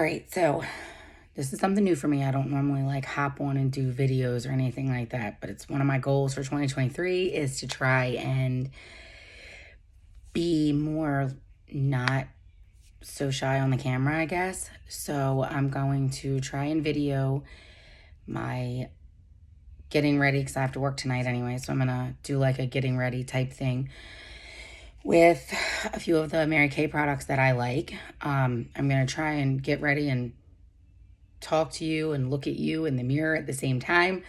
right, so this is something new for me. I don't normally like hop on and do videos or anything like that, but it's one of my goals for 2023 is to try and be more not so shy on the camera, I guess. So I'm going to try and video my getting ready because I have to work tonight anyway. So I'm going to do like a getting ready type thing with a few of the Mary Kay products that I like. I'm going to try and get ready and talk to you and look at you in the mirror at the same time.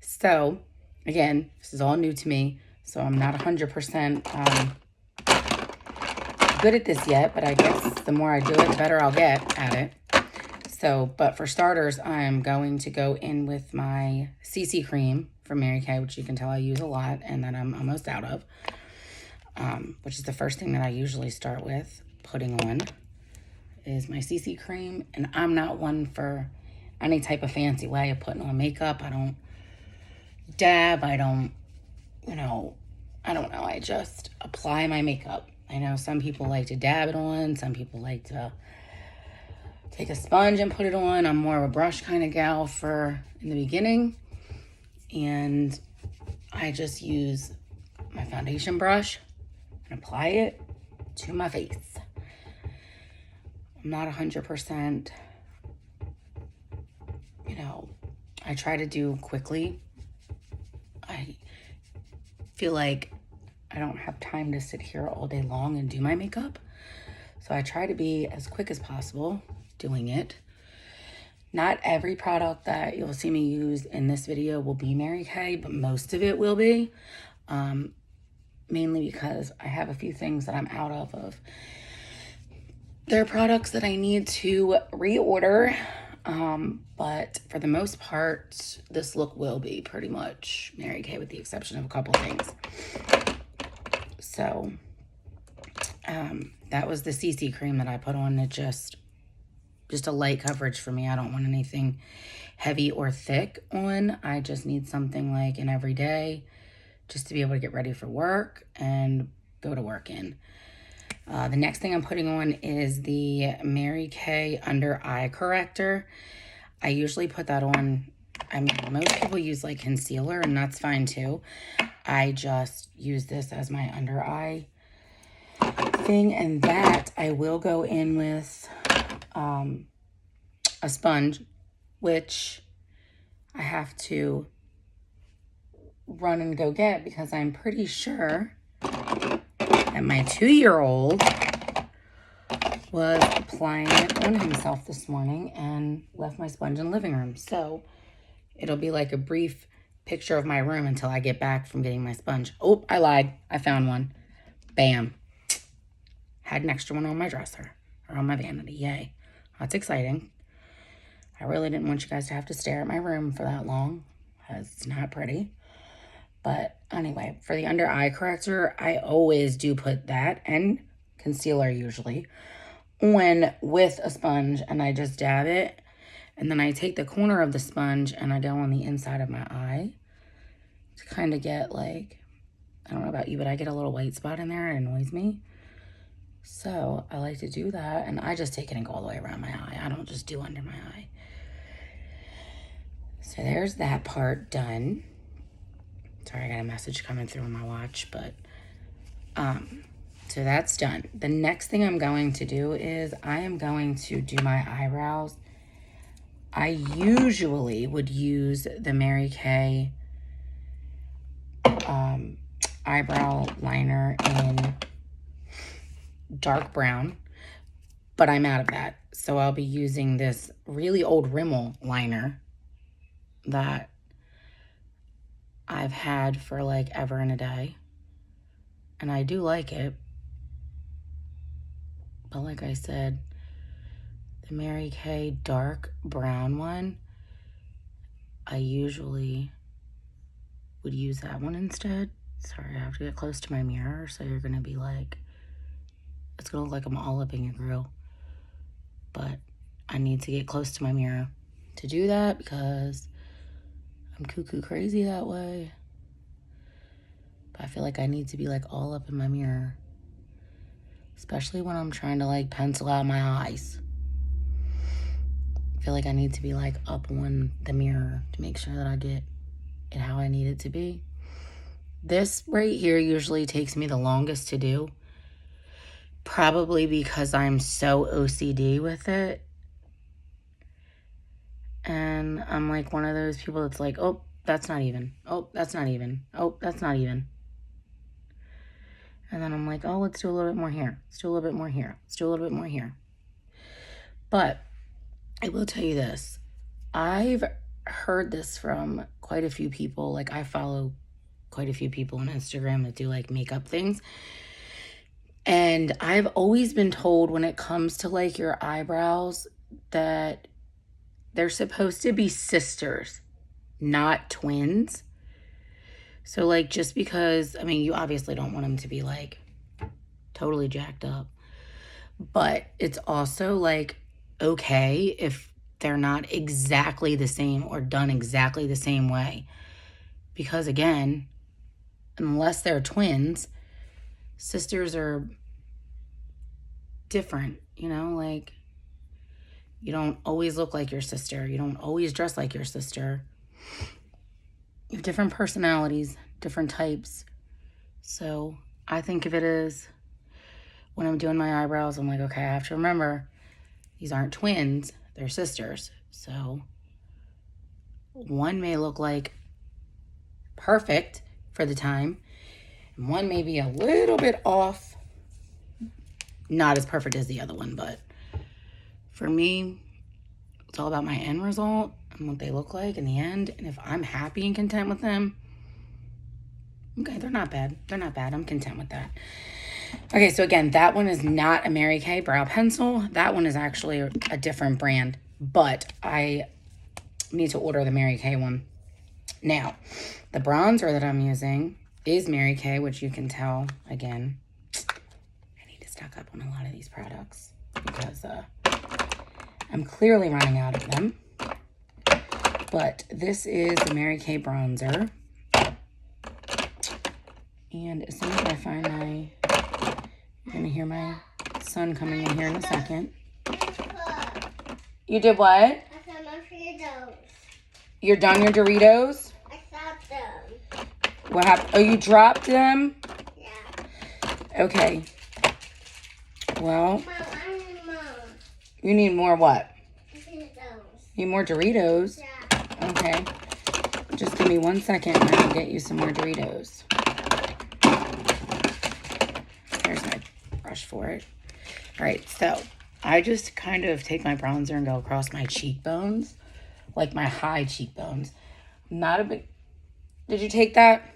So again, this is all new to me, so I'm not 100% good at this yet, but I guess the more I do it, the better I'll get at it. So, but for starters, I'm going to go in with my CC cream from Mary Kay, which you can tell I use a lot and that I'm almost out of, which is the first thing that I usually start with putting on is my CC cream. And I'm not one for any type of fancy way of putting on makeup. I don't dab. I don't, I don't know. I just apply my makeup. I know some people like to dab it on. Some people like to take a sponge and put it on. I'm more of a brush kind of gal for in the beginning. And I just use my foundation brush and apply it to my face. I'm not 100%, I try to do quickly. I feel like I don't have time to sit here all day long and do my makeup. So I try to be as quick as possible doing it. Not every product that you'll see me use in this video will be Mary Kay, but most of it will be. Mainly because I have a few things that I'm out of. There are products that I need to reorder. But for the most part, this look will be pretty much Mary Kay with the exception of a couple things. So, that was the CC cream that I put on. It just a light coverage for me. I don't want anything heavy or thick on. I just need something like an everyday just to be able to get ready for work and go to work in. The next thing I'm putting on is the Mary Kay under eye corrector. I usually put that on, most people use like concealer and that's fine too. I just use this as my under eye thing, and that I will go in with a sponge, which I have to run and go get because I'm pretty sure that my 2-year-old was applying it on himself this morning and left my sponge in the living room. So it'll be like a brief picture of my room until I get back from getting my sponge. Oh, I lied. I found one. Bam. Had an extra one on my dresser or on my vanity. Yay. That's exciting. I really didn't want you guys to have to stare at my room for that long because it's not pretty. But anyway, for the under eye corrector, I always do put that and concealer usually on with a sponge, and I just dab it. And then I take the corner of the sponge and I go on the inside of my eye to kind of get like, I don't know about you, but I get a little white spot in there. It annoys me. So I like to do that, and I just take it and go all the way around my eye. I don't just do under my eye. So there's that part done. Sorry, I got a message coming through on my watch, but so that's done. The next thing I'm going to do is I am going to do my eyebrows. I usually would use the Mary Kay eyebrow liner in dark brown, but I'm out of that. So I'll be using this really old Rimmel liner that I've had for like ever and a day. And I do like it. But like I said, the Mary Kay dark brown one, I usually would use that one instead. Sorry, I have to get close to my mirror, so you're gonna be like, it's gonna look like I'm all up in your grill. But I need to get close to my mirror to do that because I'm cuckoo crazy that way. But I feel like I need to be like all up in my mirror, especially when I'm trying to like pencil out my eyes. feel like I need to be like up on the mirror to make sure that I get it how I need it to be. This right here usually takes me the longest to do. Probably because I'm so OCD with it. And I'm like one of those people that's like, oh, that's not even. Oh, that's not even. Oh, that's not even. And then I'm like, oh, let's do a little bit more here. Let's do a little bit more here. Let's do a little bit more here. But I will tell you this. I've heard this from quite a few people. Like, I follow quite a few people on Instagram that do like makeup things. And I've always been told when it comes to like your eyebrows that they're supposed to be sisters, not twins. So like, just because, I mean, you obviously don't want them to be like totally jacked up, but it's also like, okay if they're not exactly the same or done exactly the same way. Because again, unless they're twins, sisters are different, you know, like you don't always look like your sister. You don't always dress like your sister. You have different personalities, different types. So I think of it as when I'm doing my eyebrows, I'm like, okay, I have to remember these aren't twins, they're sisters. So one may look like perfect for the time, and one may be a little bit off, not as perfect as the other one, but for me, it's all about my end result and what they look like in the end. And if I'm happy and content with them, okay, they're not bad. They're not bad. I'm content with that. Okay, so again, that one is not a Mary Kay brow pencil. That one is actually a different brand, but I need to order the Mary Kay one. Now, the bronzer that I'm using is Mary Kay, which you can tell, again, I need to stock up on a lot of these products because I'm clearly running out of them. But this is the Mary Kay bronzer. And as soon as I find my, you're going to hear my son coming in here in a second. You did what? I found my Doritos. You're done your Doritos? I stopped them. What happened? Oh, you dropped them? Yeah. Okay. Well, Mom, I need more. you need more what? Doritos. You need more Doritos? Yeah. Okay. Just give me 1 second and I'll get you some more Doritos. There's my brush for it. All right, so I just kind of take my bronzer and go across my cheekbones, like my high cheekbones. Not a big... Did you take that?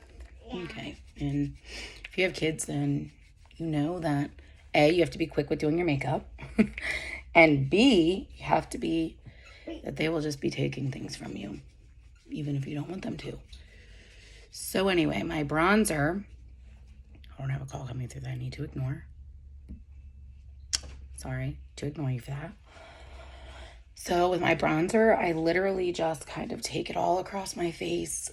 Yeah. Okay. And if you have kids, then you know that A, you have to be quick with doing your makeup. And B, you have to be... that they will just be taking things from you, even if you don't want them to. So anyway, my bronzer... I don't have a call coming through that I need to ignore. Sorry to ignore you for that. So with my bronzer, I literally just kind of take it all across my face,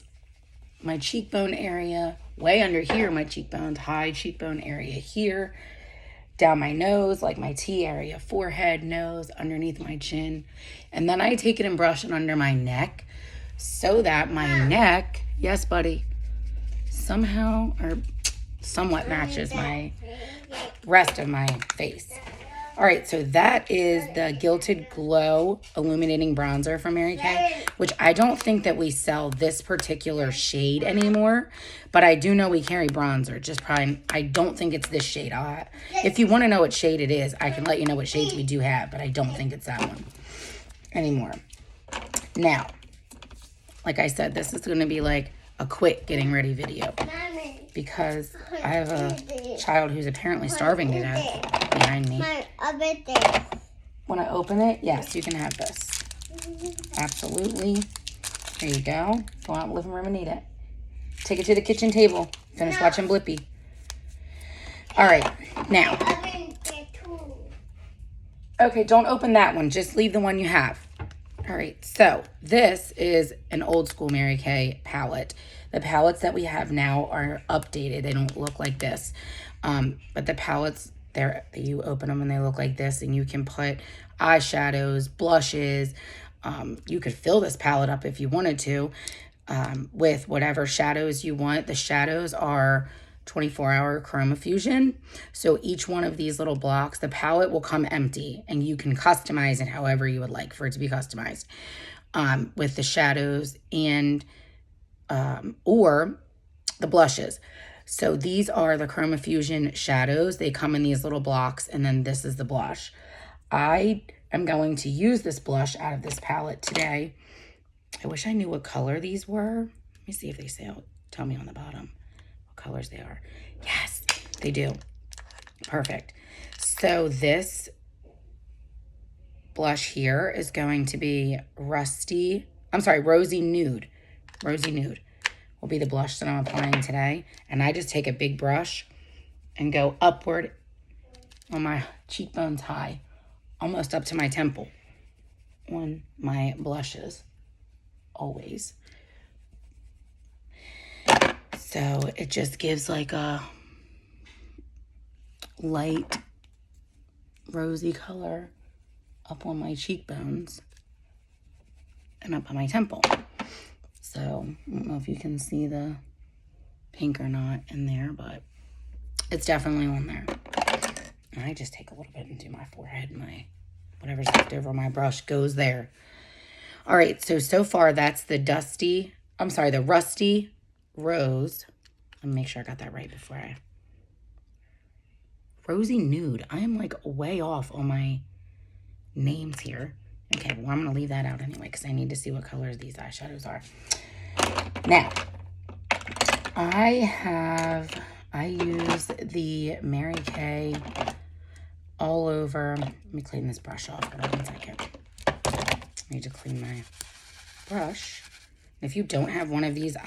my cheekbone area, way under here, my cheekbones, high cheekbone area here, down my nose, like my T area, forehead, nose, underneath my chin. And then I take it and brush it under my neck so that my neck, yes, buddy, somehow or somewhat matches my rest of my face. All right, so that is the Gilded Glow Illuminating Bronzer from Mary Kay, which I don't think that we sell this particular shade anymore, but I do know we carry bronzer. Just probably, I don't think it's this shade. If you want to know what shade it is, I can let you know what shades we do have, but I don't think it's that one anymore. Now, like I said, this is going to be like a quick getting ready video because I have a child who's apparently starving to death behind me. When I open it, yes, you can have this. Absolutely. There you go. Go out in the living room and eat it. Take it to the kitchen table. Finish watching Blippi. All right, now. Okay, don't open that one. Just leave the one you have. All right, so this is an old school Mary Kay palette. The palettes that we have now are updated. They don't look like this. But the palettes, you open them and they look like this, and you can put eyeshadows, blushes, You could fill this palette up if you wanted to with whatever shadows you want. The shadows are 24-hour chroma fusion. So each one of these little blocks, the palette will come empty and you can customize it however you would like for it to be customized with the shadows and or the blushes. So these are the chroma fusion shadows. They come in these little blocks and then this is the blush. I am going to use this blush out of this palette today. I wish I knew what color these were. Let me see if they say, tell me on the bottom what colors they are. Yes, they do. Perfect. So this blush here is going to be Rosy Nude. Rosy Nude will be the blush that I'm applying today. And I just take a big brush and go upward on my cheekbones high, almost up to my temple on my blushes, always. So it just gives like a light rosy color up on my cheekbones and up on my temple. So I don't know if you can see the pink or not in there, but it's definitely on there. And I just take a little bit and do my forehead. Whatever's left over my brush goes there. All right, so far that's the Rusty Rose. Let me make sure I got that right before Rosy Nude. I am like way off on my names here. Okay, well, I'm going to leave that out anyway because I need to see what colors these eyeshadows are. Now, I use the Mary Kay all over. Let me clean this brush off. Hold on 1 second. I need to clean my brush. If you don't have one of these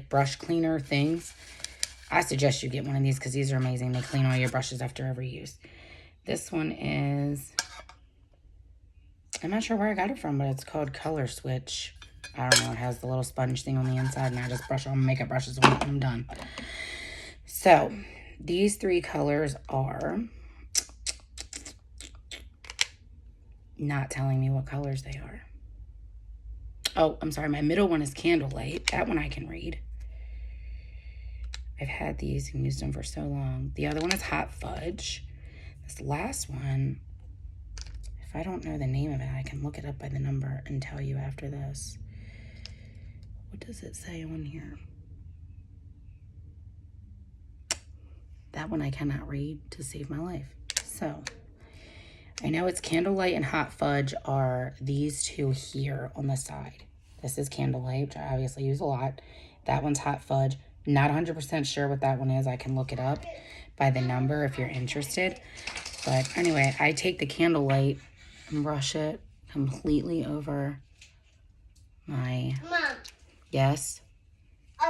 brush cleaner things, I suggest you get one of these because these are amazing. They clean all your brushes after every use. This one is, I'm not sure where I got it from, but it's called Color Switch. I don't know. It has the little sponge thing on the inside, and I just brush all my makeup brushes on it and I'm done. So these three colors are not telling me what colors they are. Oh, I'm sorry. My middle one is Candlelight. That one I can read. I've had these and used them for so long. The other one is Hot Fudge. This last one, if I don't know the name of it, I can look it up by the number and tell you after this. What does it say on here? That one I cannot read to save my life. So I know it's Candlelight and Hot Fudge are these two here on the side. This is Candlelight, which I obviously use a lot. That one's Hot Fudge. Not 100% sure what that one is. I can look it up by the number if you're interested. But anyway, I take the Candlelight and brush it completely over my, Mom, yes,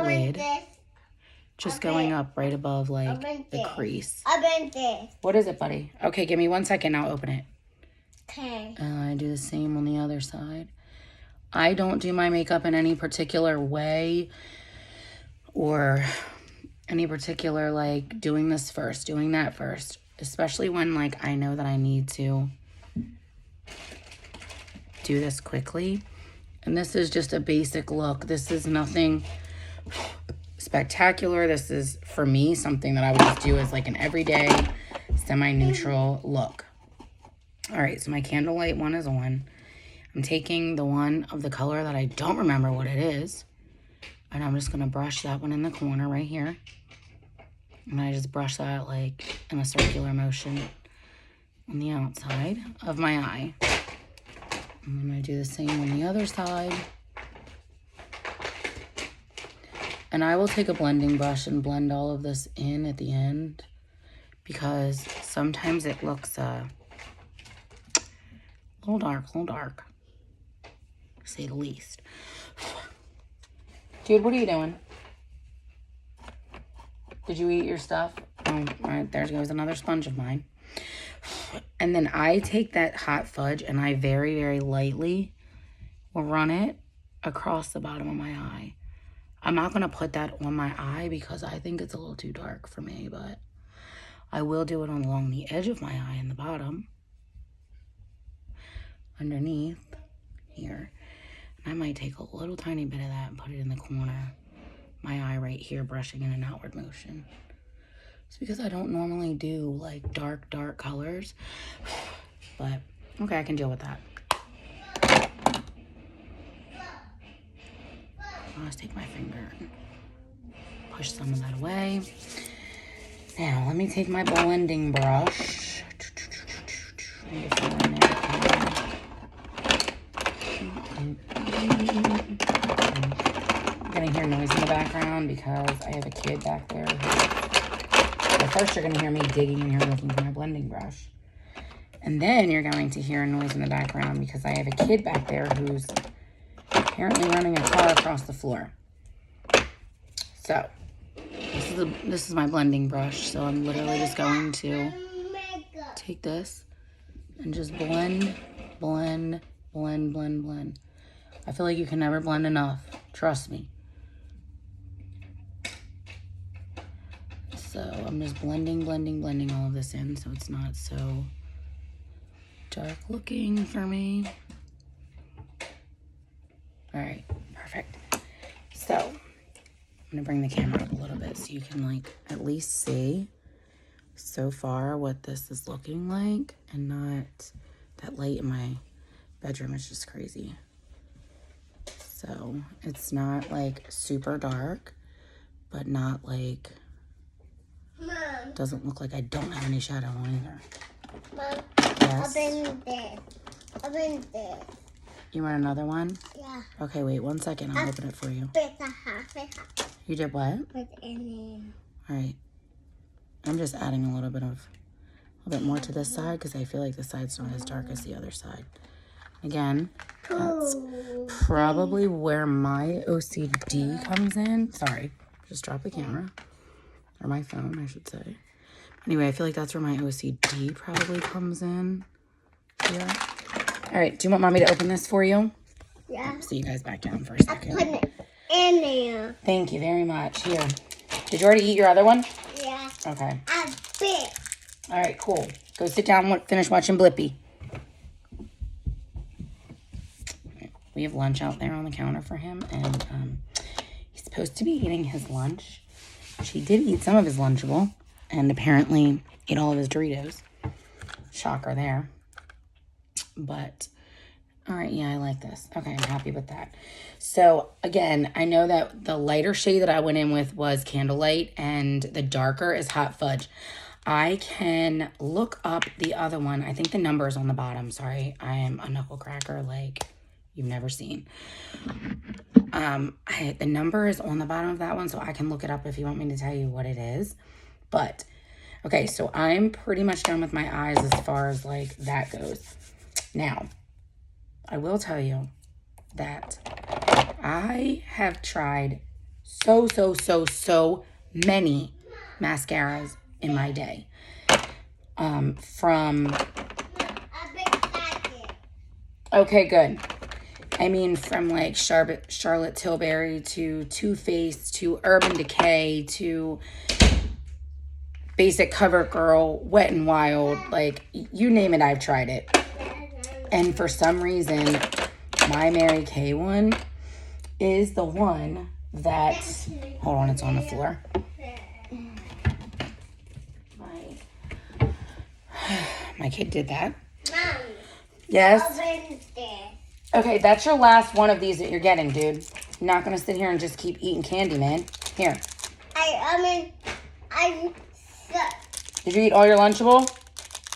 lid. Just going up right above like the crease. What is it, buddy? Okay, give me 1 second. I'll open it. Okay. I do the same on the other side. I don't do my makeup in any particular way or any particular like doing this first, doing that first, especially when like I know that I need to do this quickly. And this is just a basic look. This is nothing spectacular. This is, for me, something that I would just do as like an everyday semi-neutral look. All right, so my Candlelight one is on. I'm taking the one of the color that I don't remember what it is, and I'm just going to brush that one in the corner right here. And I just brush that like in a circular motion on the outside of my eye. I'm going to do the same on the other side. And I will take a blending brush and blend all of this in at the end because sometimes it looks a little dark, to say the least. Dude, what are you doing? Did you eat your stuff? Oh, all right, there goes another sponge of mine. And then I take that Hot Fudge and I very, very lightly will run it across the bottom of my eye. I'm not going to put that on my eye because I think it's a little too dark for me, but I will do it along the edge of my eye in the bottom. underneath here. And I might take a little tiny bit of that and put it in the corner. My eye right here, brushing in an outward motion. It's because I don't normally do like dark colors. But, okay, I can deal with that. I'll just take my finger and push some of that away. Now, let me take my blending brush. You're gonna hear noise in the background because I have a kid back there. So first you're gonna hear me digging in here looking for my blending brush. And then you're going to hear a noise in the background because I have a kid back there who's apparently running a car across the floor. So, this is my blending brush. So I'm literally just going to take this and just blend. I feel like you can never blend enough. Trust me. So I'm just blending all of this in so it's not so dark looking for me. All right, perfect. So I'm gonna bring the camera up a little bit so you can like at least see so far what this is looking like, and not that light in my bedroom is just crazy. So it's not like super dark, but not like, Mom. Doesn't look like I don't have any shadow on either. Mom, Yes. open this. You want another one? Yeah. Okay, wait 1 second. I'll open it for you. Put the half. You did what? Put in All right. I'm just adding a little bit more to this side because I feel like the side's not as dark as the other side. Again, that's probably where my OCD comes in. Sorry, just dropped the camera. Or my phone, I should say. Anyway, I feel like that's where my OCD probably comes in here. All right, do you want mommy to open this for you? Yeah. See you guys back down for a second. Put it in there. Thank you very much. Here. Did you already eat your other one? Yeah. Okay. A bit. All right, cool. Go sit down, finish watching Blippi. We have lunch out there on the counter for him, and he's supposed to be eating his lunch. She did eat some of his Lunchable, and apparently ate all of his Doritos. Shocker there. But, all right, yeah, I like this. Okay, I'm happy with that. So, again, I know that the lighter shade that I went in with was Candlelight, and the darker is Hot Fudge. I can look up the other one. I think the number is on the bottom. Sorry, I am a knuckle cracker like you've never seen. The number is on the bottom of that one, so I can look it up if you want me to tell you what it is. But, okay, so I'm pretty much done with my eyes as far as, like, that goes. Now, I will tell you that I have tried so many mascaras in my day. Okay, good. I mean, from like Charlotte Tilbury to Too Faced to Urban Decay to Basic Cover Girl, Wet n Wild, like you name it, I've tried it. And for some reason, my Mary Kay one is the one that, hold on, it's on the floor. My kid did that. Mom. Yes? Open this. Okay, that's your last one of these that you're getting, dude. You're not going to sit here and just keep eating candy, man. Here. I'm Did you eat all your Lunchable?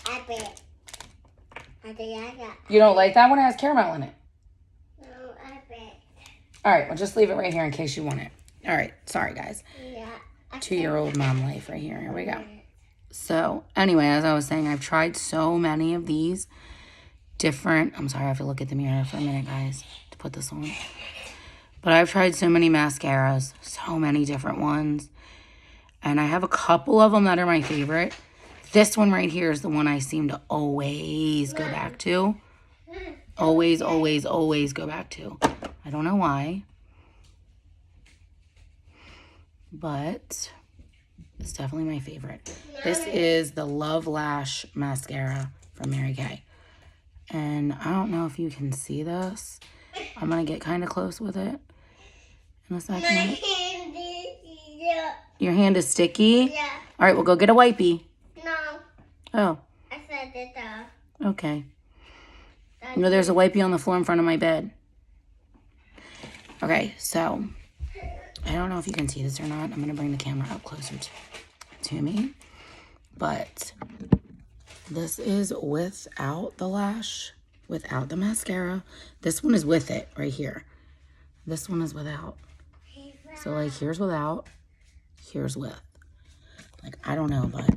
I bet. I think I got. You don't like that one? It has caramel in it. No, I bet. All right, well, just leave it right here in case you want it. All right, sorry, guys. Yeah. 2-year-old mom life right here. Here we go. So, anyway, as I was saying, I've tried so many of these different... I'm sorry, I have to look at the mirror for a minute, guys, to put this on. But I've tried so many mascaras, so many different ones. And I have a couple of them that are my favorite. This one right here is the one I seem to always go back to. Always go back to. I don't know why. But it's definitely my favorite. This is the Love Lash Mascara from Mary Kay. And I don't know if you can see this. I'm going to get kind of close with it in a second. My hand is, yeah. Your hand is sticky? Yeah. All right, well, go get a wipey. No, Oh, I said it okay. You know, there's a wipey on the floor in front of my bed. Okay, so I don't know if you can see this or not. I'm going to bring the camera up closer to me. But this is without the lash, without the mascara. This one is with it right here. This one is without. So, like, here's without, here's with. Like, I don't know, but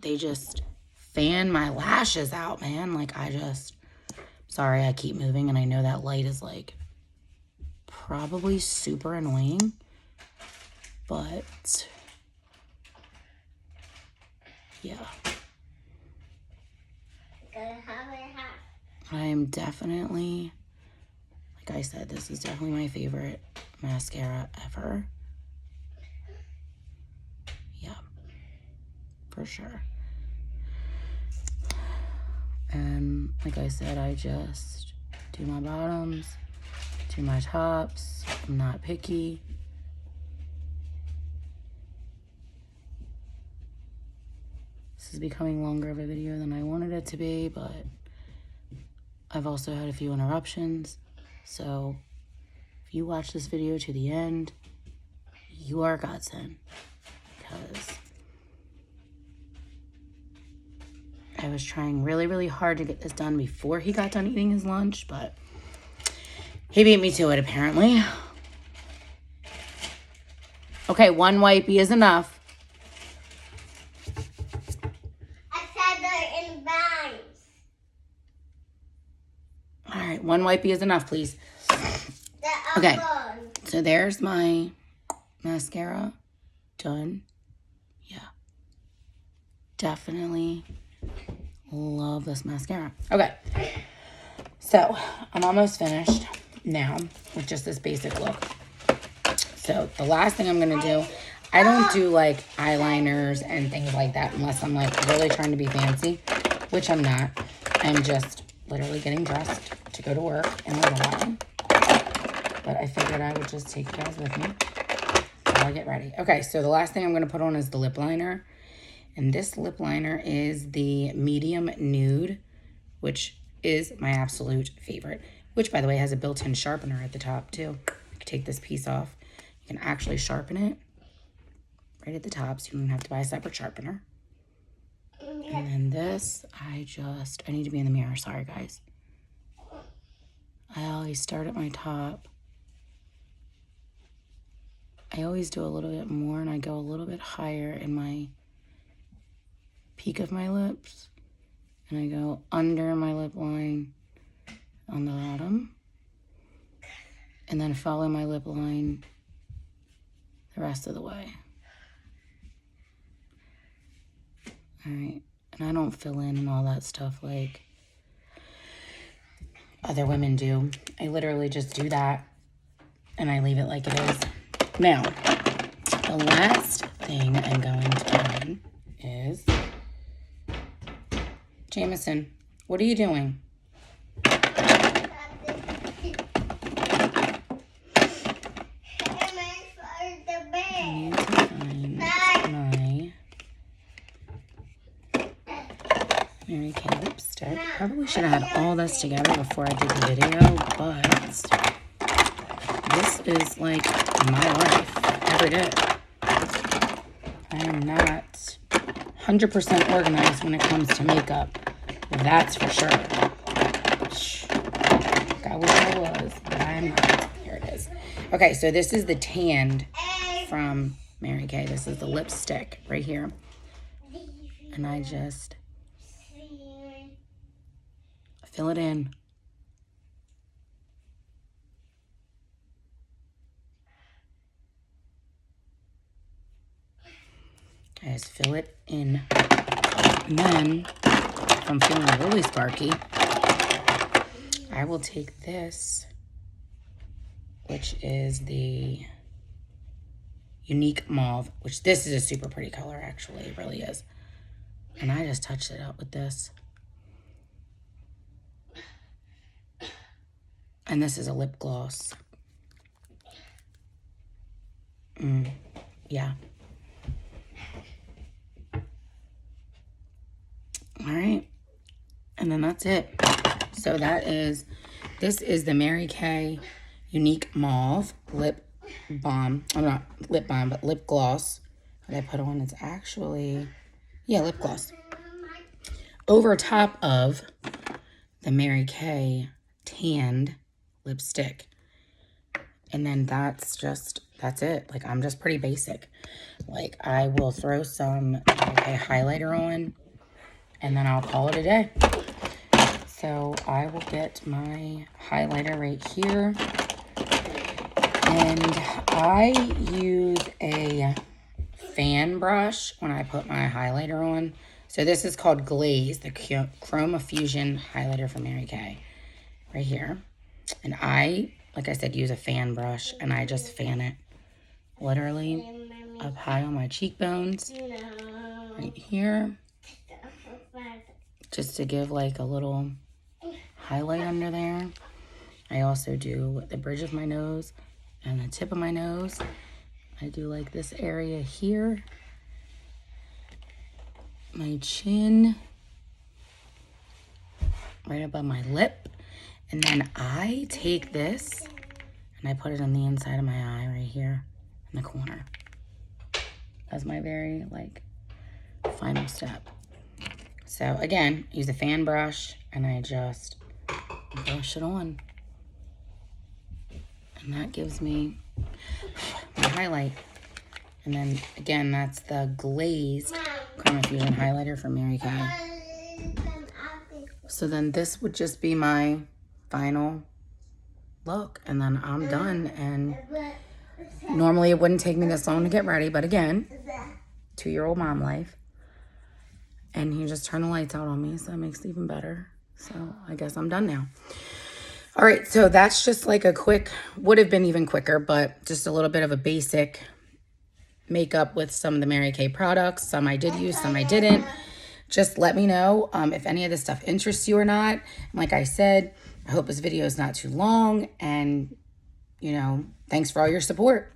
they just fan my lashes out, man. Like, sorry, I keep moving, and I know that light is, like, probably super annoying. But, yeah. I'm definitely, like I said, this is definitely my favorite mascara ever. Yeah, for sure. And like I said, I just do my bottoms, do my tops. I'm not picky. This is becoming longer of a video than I wanted it to be, but I've also had a few interruptions. So if you watch this video to the end, you are a godsend, because I was trying really, really hard to get this done before he got done eating his lunch, but he beat me to it, apparently. Okay, one wipey is enough. I said they're in bags. All right, one wipey is enough, please. Okay, so there's my mascara done. Yeah, definitely love this mascara. Okay, so I'm almost finished now with just this basic look. So the last thing I'm gonna do, I don't do like eyeliners and things like that unless I'm like really trying to be fancy, which I'm not. I'm just literally getting dressed to go to work in a little while. But I figured I would just take you guys with me while I get ready. Okay, so the last thing I'm gonna put on is the lip liner. And this lip liner is the medium nude, which is my absolute favorite, which by the way has a built-in sharpener at the top too. You can take this piece off. You can actually sharpen it right at the top, so you don't have to buy a separate sharpener. And then this, I need to be in the mirror, sorry guys. I always start at my top. I always do a little bit more, and I go a little bit higher in my peak of my lips. And I go under my lip line on the bottom. And then follow my lip line the rest of the way. All right, and I don't fill in and all that stuff like other women do. I literally just do that and I leave it like it is. Now, the last thing I'm going to add is Jameson. What are you doing? Mary Kay lipstick. Probably should have had all this together before I did the video, but this is like my life every day. I am not 100% organized when it comes to makeup. That's for sure. I wish I was, but I'm not. Here it is. Okay, so this is the tanned from Mary Kay. This is the lipstick right here. And I just fill it in. I just fill it in. And then, if I'm feeling really sparky, I will take this, which is the Unique Mauve, which this is a super pretty color, actually. It really is. And I just touched it up with this. And this is a lip gloss. Yeah. All right. And then that's it. So this is the Mary Kay Unique Mauve Lip Balm. I'm not lip balm, but lip gloss that I put on. It's actually, yeah, lip gloss. Over top of the Mary Kay tanned lipstick. And then that's it. Like, I'm just pretty basic. Like, I will throw some Mary Kay highlighter on, and then I'll call it a day. So I will get my highlighter right here. And I use a fan brush when I put my highlighter on. So this is called Glaze, the Chroma Fusion highlighter from Mary Kay. Right here. And I, like I said, use a fan brush, and I just fan it literally up high on my cheekbones. Right here. Just to give like a little highlight under there. I also do the bridge of my nose and the tip of my nose. I do like this area here. My chin. Right above my lip. And then I take this and I put it on the inside of my eye right here in the corner. That's my very like final step. So again, use a fan brush and I just brush it on. And that gives me my highlight. And then again, that's the glazed Chroma Fusion highlighter from Mary Kay. So then this would just be my final look, and then I'm done. And normally it wouldn't take me this long to get ready, but again, 2-year-old mom life. And he just turned the lights out on me, so that makes it even better. So I guess I'm done now. All right, so that's just like a quick, would have been even quicker, but just a little bit of a basic makeup with some of the Mary Kay products. Some I did use, some I didn't. Just let me know if any of this stuff interests you or not. And like I said, I hope this video is not too long. And, you know, thanks for all your support.